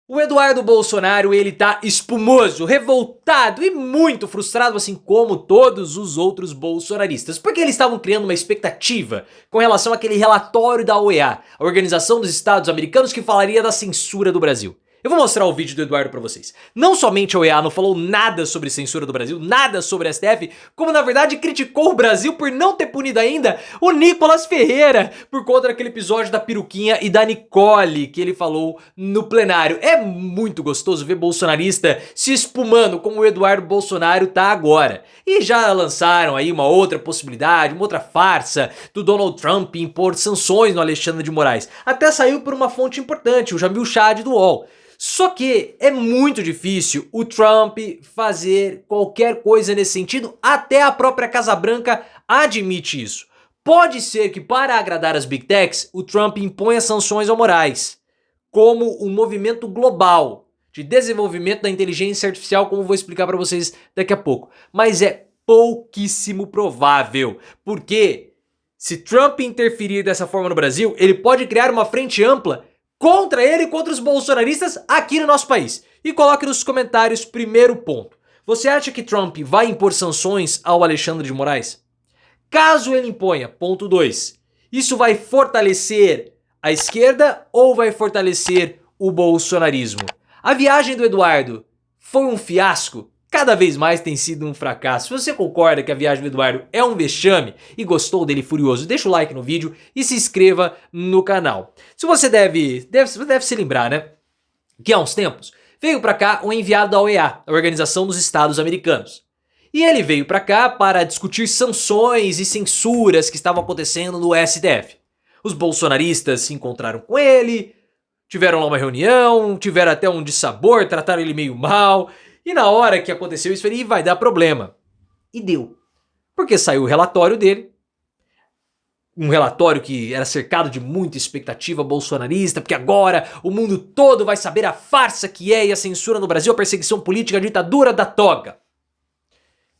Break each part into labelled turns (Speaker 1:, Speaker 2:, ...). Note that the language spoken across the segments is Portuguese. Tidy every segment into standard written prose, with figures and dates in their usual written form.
Speaker 1: O Eduardo Bolsonaro, ele tá espumoso, revoltado e muito frustrado, assim como todos os outros bolsonaristas, porque eles estavam criando uma expectativa com relação àquele relatório da OEA, a Organização dos Estados Americanos, que falaria da censura do Brasil. Eu vou mostrar o vídeo do Eduardo pra vocês. Não somente a OEA não falou nada sobre censura do Brasil, nada sobre a STF, como na verdade criticou o Brasil por não ter punido ainda o Nicolas Ferreira por conta daquele episódio da peruquinha e da Nicole que ele falou no plenário. É muito gostoso ver bolsonarista se espumando como o Eduardo Bolsonaro tá agora. E já lançaram aí uma outra possibilidade, uma outra farsa do Donald Trump impor sanções no Alexandre de Moraes. Até saiu por uma fonte importante, o Jamil Chad do UOL. Só que é muito difícil o Trump fazer qualquer coisa nesse sentido, até a própria Casa Branca admite isso. Pode ser que para agradar as Big Techs, o Trump imponha sanções ao Moraes, como um movimento global de desenvolvimento da inteligência artificial, como eu vou explicar para vocês daqui a pouco. Mas é pouquíssimo provável, porque se Trump interferir dessa forma no Brasil, ele pode criar uma frente ampla contra ele e contra os bolsonaristas aqui no nosso país. E coloque nos comentários primeiro ponto. Você acha que Trump vai impor sanções ao Alexandre de Moraes? Caso ele imponha, ponto 2, isso vai fortalecer a esquerda ou vai fortalecer o bolsonarismo? A viagem do Eduardo foi um fiasco? Cada vez mais tem sido um fracasso. Se você concorda que a viagem do Eduardo é um vexame e gostou dele furioso, deixa o like no vídeo e se inscreva no canal. Se você deve se lembrar, né, que há uns tempos veio pra cá um enviado da OEA, a Organização dos Estados Americanos. E ele veio pra cá para discutir sanções e censuras que estavam acontecendo no STF. Os bolsonaristas se encontraram com ele, tiveram lá uma reunião, tiveram até um dissabor, trataram ele meio mal. E na hora que aconteceu isso, ele vai dar problema. E deu. Porque saiu o relatório dele. Um relatório que era cercado de muita expectativa bolsonarista, porque agora o mundo todo vai saber a farsa que é e a censura no Brasil, a perseguição política, a ditadura da toga.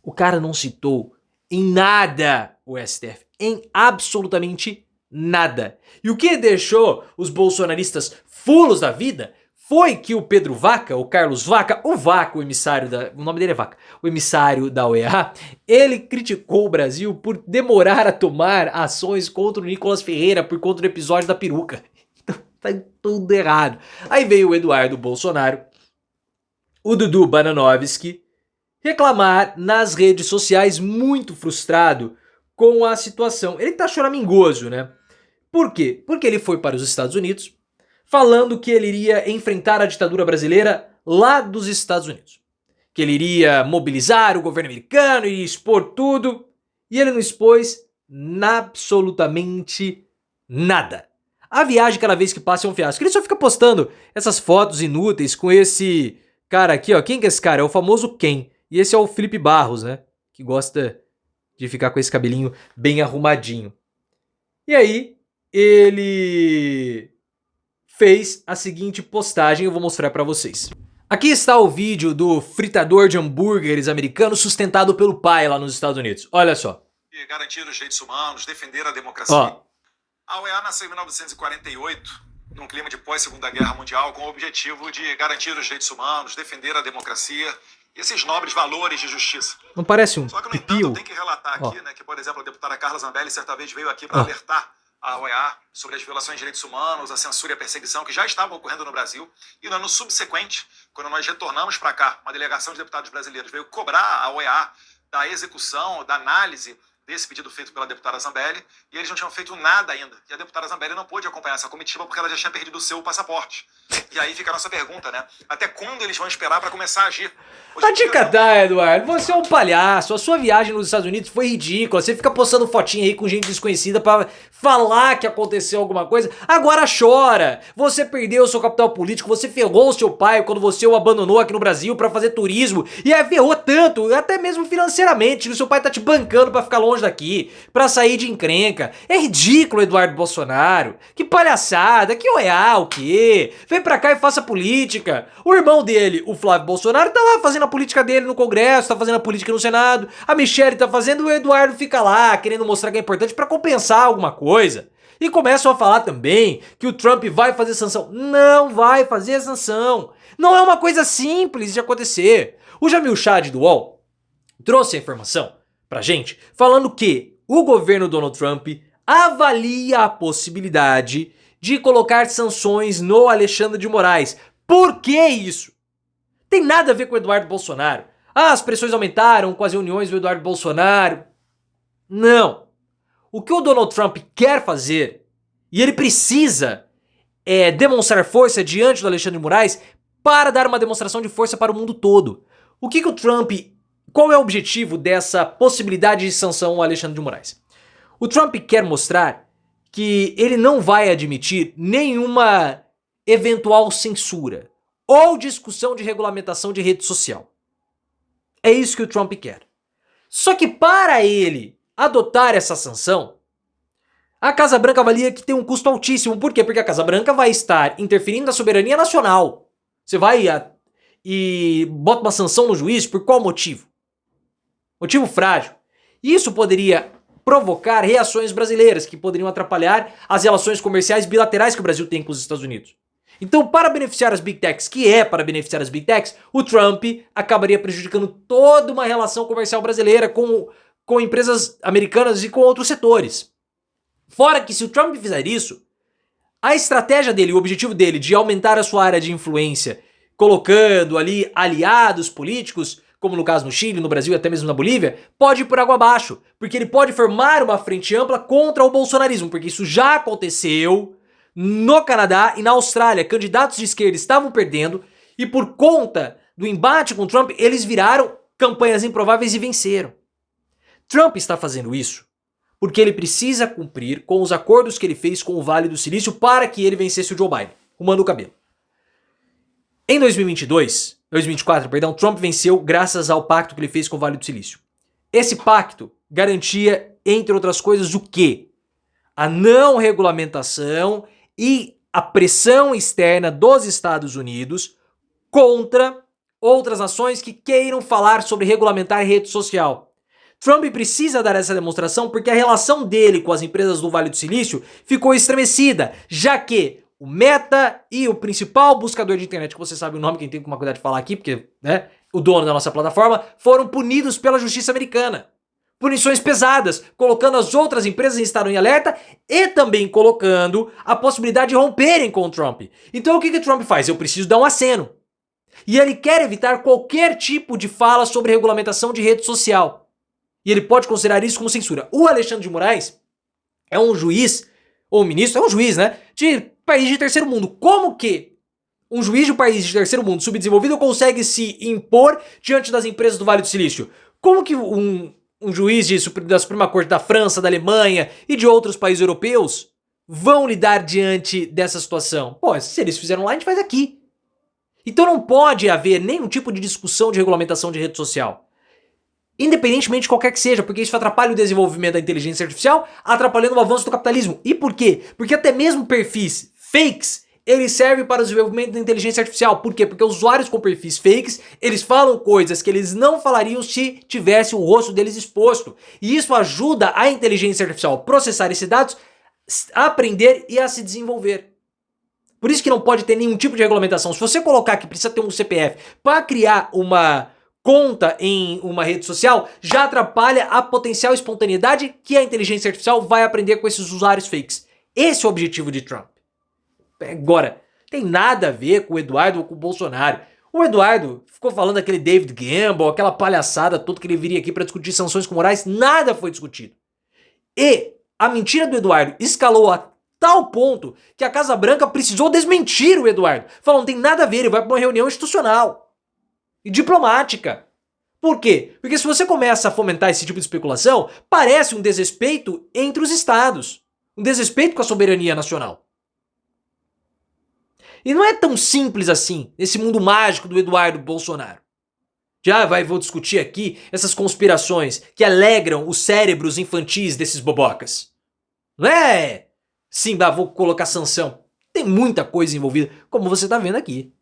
Speaker 1: O cara não citou em nada o STF. Em absolutamente nada. E o que deixou os bolsonaristas fulos da vida foi que o Pedro Vaca, o Carlos Vaca, o Vaca, o emissário da... o nome dele é Vaca, o emissário da OEA, ele criticou o Brasil por demorar a tomar ações contra o Nicolas Ferreira por conta do episódio da peruca. Então tá tudo errado. Aí veio o Eduardo Bolsonaro, o Dudu Bananovski, reclamar nas redes sociais muito frustrado com a situação. Ele tá choramingoso, né? Por quê? Porque ele foi para os Estados Unidos falando que ele iria enfrentar a ditadura brasileira lá dos Estados Unidos. Que ele iria mobilizar o governo americano, iria expor tudo. E ele não expôs absolutamente nada. A viagem cada vez que passa é um fiasco. Ele só fica postando essas fotos inúteis com esse cara aqui, ó. Quem que é esse cara? É o famoso Ken. E esse é o Felipe Barros, né? Que gosta de ficar com esse cabelinho bem arrumadinho. E aí, ele fez a seguinte postagem, eu vou mostrar pra vocês. Aqui está o vídeo do fritador de hambúrgueres americano sustentado pelo pai lá nos Estados Unidos. Olha só.
Speaker 2: Garantir os direitos humanos, defender a democracia.
Speaker 1: Ó.
Speaker 2: A OEA nasceu em 1948, num clima de pós-Segunda Guerra Mundial, com o objetivo de garantir os direitos humanos, defender a democracia e esses nobres valores de justiça.
Speaker 1: Não parece um
Speaker 2: Só que, no
Speaker 1: pipio?
Speaker 2: entanto, tem que relatar aqui, né, que, por exemplo, a deputada Carla Zambelli certa vez veio aqui para alertar a OEA sobre as violações de direitos humanos, a censura e a perseguição que já estavam ocorrendo no Brasil. E no ano subsequente, quando nós retornamos para cá, uma delegação de deputados brasileiros veio cobrar a OEA da execução, da análise desse pedido feito pela deputada Zambelli, e eles não tinham feito nada ainda. E a deputada Zambelli não pôde acompanhar essa comitiva porque ela já tinha perdido o seu passaporte. E aí fica a nossa pergunta, né? Até quando eles vão esperar para começar a agir?
Speaker 1: Tá de catar, Eduardo. Você é um palhaço. A sua viagem nos Estados Unidos foi ridícula. Você fica postando fotinha aí com gente desconhecida pra falar que aconteceu alguma coisa. Agora chora. Você perdeu o seu capital político. Você ferrou o seu pai quando você o abandonou aqui no Brasil pra fazer turismo. E aí ferrou tanto, até mesmo financeiramente, que o seu pai tá te bancando pra ficar longe daqui, pra sair de encrenca. É ridículo, Eduardo Bolsonaro. Que palhaçada. Que OEA, o quê? Vem pra cá e faça política. O irmão dele, o Flávio Bolsonaro, tá lá fazendo a política dele no Congresso, tá fazendo a política no Senado, a Michelle tá fazendo, o Eduardo fica lá querendo mostrar que é importante pra compensar alguma coisa. E começam a falar também que o Trump vai fazer sanção. Não vai fazer sanção. Não é uma coisa simples de acontecer. O Jamil Chad do UOL trouxe a informação pra gente falando que o governo Donald Trump avalia a possibilidade de colocar sanções no Alexandre de Moraes. Por que isso? Tem nada a ver com o Eduardo Bolsonaro. Ah, as pressões aumentaram com as reuniões do Eduardo Bolsonaro. Não. O que o Donald Trump quer fazer, e ele precisa demonstrar força diante do Alexandre de Moraes para dar uma demonstração de força para o mundo todo. O que o Trump... Qual é o objetivo dessa possibilidade de sanção ao Alexandre de Moraes? O Trump quer mostrar que ele não vai admitir nenhuma eventual censura ou discussão de regulamentação de rede social. É isso que o Trump quer. Só que para ele adotar essa sanção, a Casa Branca avalia que tem um custo altíssimo. Por quê? Porque a Casa Branca vai estar interferindo na soberania nacional. Você vai e bota uma sanção no juiz por qual motivo? Motivo frágil. Isso poderia provocar reações brasileiras que poderiam atrapalhar as relações comerciais bilaterais que o Brasil tem com os Estados Unidos. Então, para beneficiar as Big Techs, para beneficiar as Big Techs, o Trump acabaria prejudicando toda uma relação comercial brasileira com empresas americanas e com outros setores. Fora que se o Trump fizer isso, a estratégia dele, o objetivo dele de aumentar a sua área de influência, colocando ali aliados políticos, como no caso no Chile, no Brasil e até mesmo na Bolívia, pode ir por água abaixo, porque ele pode formar uma frente ampla contra o bolsonarismo, porque isso já aconteceu no Canadá e na Austrália. Candidatos de esquerda estavam perdendo e por conta do embate com Trump, eles viraram campanhas improváveis e venceram. Trump está fazendo isso porque ele precisa cumprir com os acordos que ele fez com o Vale do Silício para que ele vencesse o Joe Biden, arrumando o cabelo. Em 2024, Trump venceu graças ao pacto que ele fez com o Vale do Silício. Esse pacto garantia, entre outras coisas, o quê? A não regulamentação e a pressão externa dos Estados Unidos contra outras nações que queiram falar sobre regulamentar rede social. Trump precisa dar essa demonstração porque a relação dele com as empresas do Vale do Silício ficou estremecida, já que o Meta e o principal buscador de internet, que você sabe o nome, quem tem que tomar cuidado de falar aqui, porque o dono da nossa plataforma, foram punidos pela justiça americana. Punições pesadas, colocando as outras empresas em estado em alerta e também colocando a possibilidade de romperem com o Trump. Então o que o Trump faz? Eu preciso dar um aceno. E ele quer evitar qualquer tipo de fala sobre regulamentação de rede social. E ele pode considerar isso como censura. O Alexandre de Moraes é um juiz, ou ministro, é um juiz, de país de terceiro mundo. Como que um juiz de um país de terceiro mundo subdesenvolvido consegue se impor diante das empresas do Vale do Silício? Como que um juiz da Suprema Corte da França, da Alemanha e de outros países europeus vão lidar diante dessa situação? Pô, se eles fizeram lá, a gente faz aqui. Então não pode haver nenhum tipo de discussão de regulamentação de rede social. Independentemente de qualquer que seja, porque isso atrapalha o desenvolvimento da inteligência artificial, atrapalhando o avanço do capitalismo. E por quê? Porque até mesmo perfis fakes, eles servem para o desenvolvimento da inteligência artificial. Por quê? Porque usuários com perfis fakes, eles falam coisas que eles não falariam se tivesse o rosto deles exposto. E isso ajuda a inteligência artificial a processar esses dados, a aprender e a se desenvolver. Por isso que não pode ter nenhum tipo de regulamentação. Se você colocar que precisa ter um CPF para criar uma conta em uma rede social, já atrapalha a potencial espontaneidade que a inteligência artificial vai aprender com esses usuários fakes. Esse é o objetivo de Trump. Agora, tem nada a ver com o Eduardo ou com o Bolsonaro. O Eduardo ficou falando daquele David Gamble, aquela palhaçada toda que ele viria aqui para discutir sanções com Moraes, nada foi discutido. E a mentira do Eduardo escalou a tal ponto que a Casa Branca precisou desmentir o Eduardo. Falando, não tem nada a ver, ele vai para uma reunião institucional e diplomática. Por quê? Porque se você começa a fomentar esse tipo de especulação, parece um desrespeito entre os estados. Um desrespeito com a soberania nacional. E não é tão simples assim, esse mundo mágico do Eduardo Bolsonaro. Vou discutir aqui essas conspirações que alegram os cérebros infantis desses bobocas. Não é? Sim, vou colocar sanção. Tem muita coisa envolvida, como você tá vendo aqui.